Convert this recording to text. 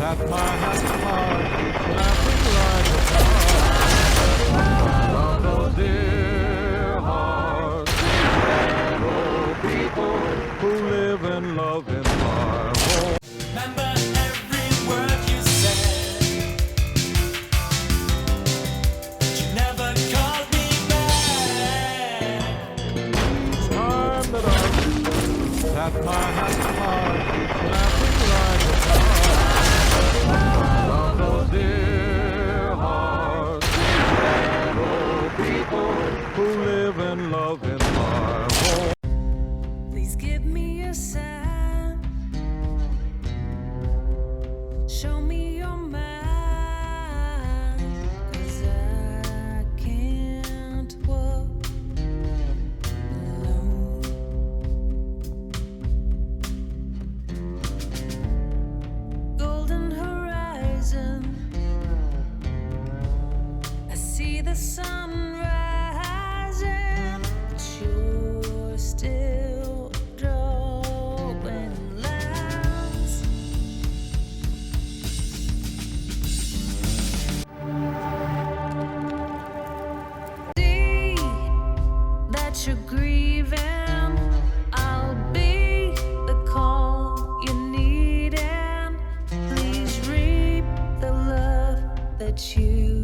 At my happy heart, laughing like a child. From those dear hearts, oh, people who live and love in my home. Remember every word you said, but you never called me back. It's time that I at my happy heart, laughing like a child. From those dear hearts, oh, people who live and love in my home. Please give me a sign. Show me your mind. 'Cause I can't walk alone. Golden horizon. I see the sun rising, but you're still drawing lines. See that you're grieving. I'll be the call you need, and please reap the love that you